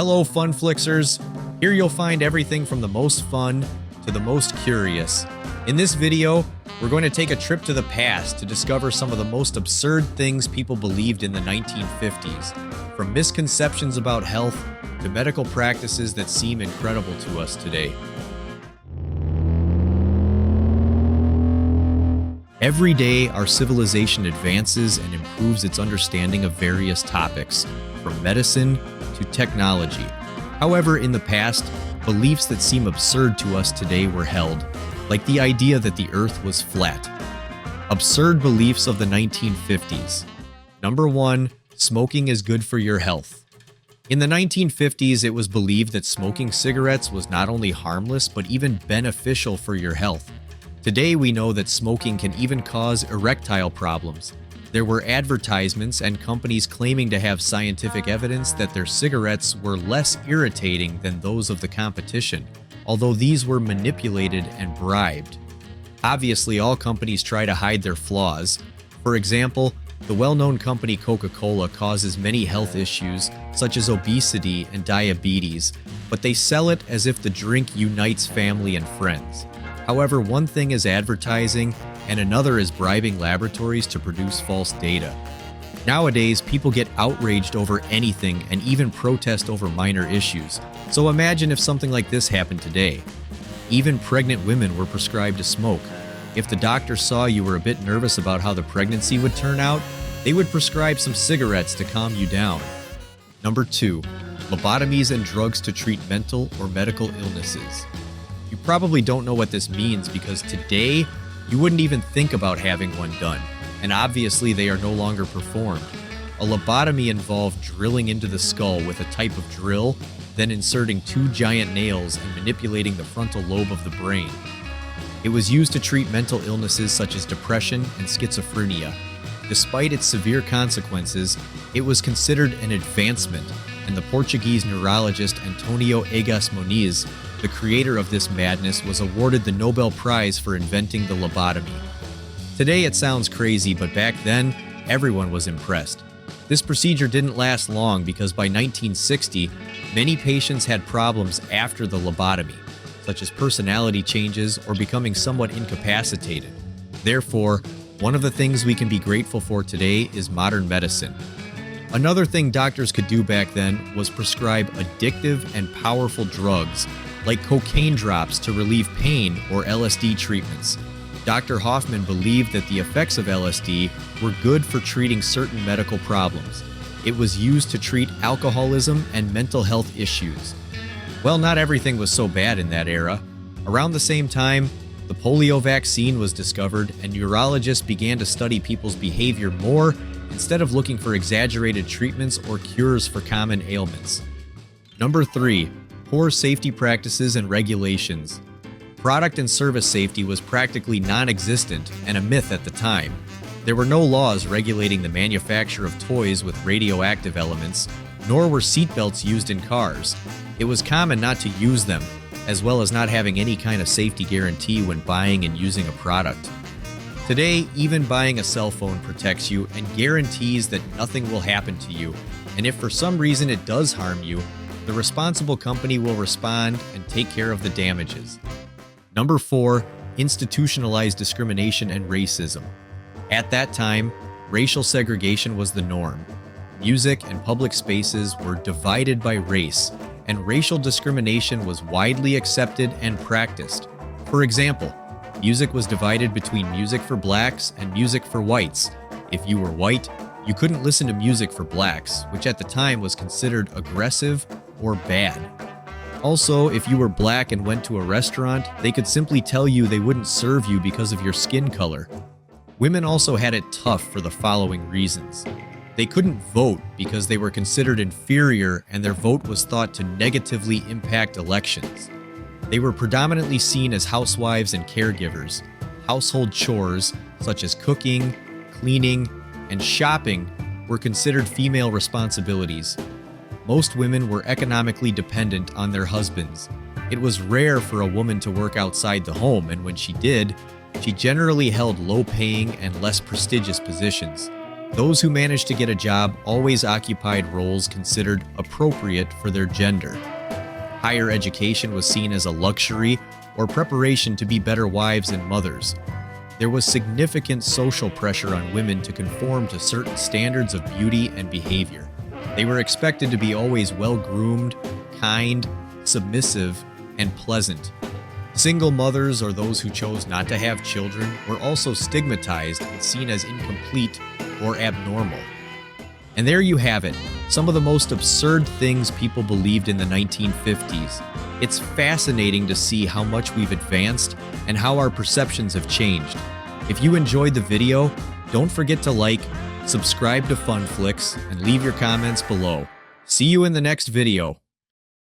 Hello, Fun Flixers. Here you'll find everything from the most fun to the most curious. In this video, we're going to take a trip to the past to discover some of the most absurd things people believed in the 1950s, from misconceptions about health to medical practices that seem incredible to us today. Every day, our civilization advances and improves its understanding of various topics, from medicine to technology. However, in the past, beliefs that seem absurd to us today were held, like the idea that the Earth was flat. Absurd beliefs of the 1950s. Number 1, smoking is good for your health. In the 1950s, it was believed that smoking cigarettes was not only harmless, but even beneficial for your health. Today, we know that smoking can even cause erectile problems. There were advertisements and companies claiming to have scientific evidence that their cigarettes were less irritating than those of the competition, although these were manipulated and bribed. Obviously, all companies try to hide their flaws. For example, the well-known company Coca-Cola causes many health issues, such as obesity and diabetes, but they sell it as if the drink unites family and friends. However, one thing is advertising, and another is bribing laboratories to produce false data. Nowadays, people get outraged over anything and even protest over minor issues. So imagine if something like this happened today. Even pregnant women were prescribed to smoke. If the doctor saw you were a bit nervous about how the pregnancy would turn out, they would prescribe some cigarettes to calm you down. Number 2, lobotomies and drugs to treat mental or medical illnesses. You probably don't know what this means because today, you wouldn't even think about having one done, and obviously they are no longer performed. A lobotomy involved drilling into the skull with a type of drill, then inserting 2 giant nails and manipulating the frontal lobe of the brain. It was used to treat mental illnesses such as depression and schizophrenia. Despite its severe consequences, it was considered an advancement, and the Portuguese neurologist Antonio Egas Moniz, the creator of this madness, was awarded the Nobel Prize for inventing the lobotomy. Today it sounds crazy, but back then, everyone was impressed. This procedure didn't last long because by 1960, many patients had problems after the lobotomy, such as personality changes or becoming somewhat incapacitated. Therefore, one of the things we can be grateful for today is modern medicine. Another thing doctors could do back then was prescribe addictive and powerful drugs, like cocaine drops to relieve pain or LSD treatments. Dr. Hoffman believed that the effects of LSD were good for treating certain medical problems. It was used to treat alcoholism and mental health issues. Well, not everything was so bad in that era. Around the same time, the polio vaccine was discovered, and neurologists began to study people's behavior more instead of looking for exaggerated treatments or cures for common ailments. Number 3, poor safety practices and regulations. Product and service safety was practically non-existent and a myth at the time. There were no laws regulating the manufacture of toys with radioactive elements, nor were seatbelts used in cars. It was common not to use them, as well as not having any kind of safety guarantee when buying and using a product. Today, even buying a cell phone protects you and guarantees that nothing will happen to you, and if for some reason it does harm you, the responsible company will respond and take care of the damages. Number 4, institutionalized discrimination and racism. At that time, racial segregation was the norm. Music and public spaces were divided by race, and racial discrimination was widely accepted and practiced. For example, music was divided between music for blacks and music for whites. If you were white, you couldn't listen to music for blacks, which at the time was considered aggressive or bad. Also, if you were black and went to a restaurant, they could simply tell you they wouldn't serve you because of your skin color. Women also had it tough for the following reasons. They couldn't vote because they were considered inferior and their vote was thought to negatively impact elections. They were predominantly seen as housewives and caregivers. Household chores, such as cooking, cleaning, and shopping, were considered female responsibilities. Most women were economically dependent on their husbands. It was rare for a woman to work outside the home, and when she did, she generally held low-paying and less prestigious positions. Those who managed to get a job always occupied roles considered appropriate for their gender. Higher education was seen as a luxury or preparation to be better wives and mothers. There was significant social pressure on women to conform to certain standards of beauty and behavior. They were expected to be always well-groomed, kind, submissive, and pleasant. Single mothers or those who chose not to have children were also stigmatized and seen as incomplete or abnormal. And there you have it, some of the most absurd things people believed in the 1950s. It's fascinating to see how much we've advanced and how our perceptions have changed. If you enjoyed the video, don't forget to like, subscribe to Fun Flicks, and leave your comments below. See you in the next video.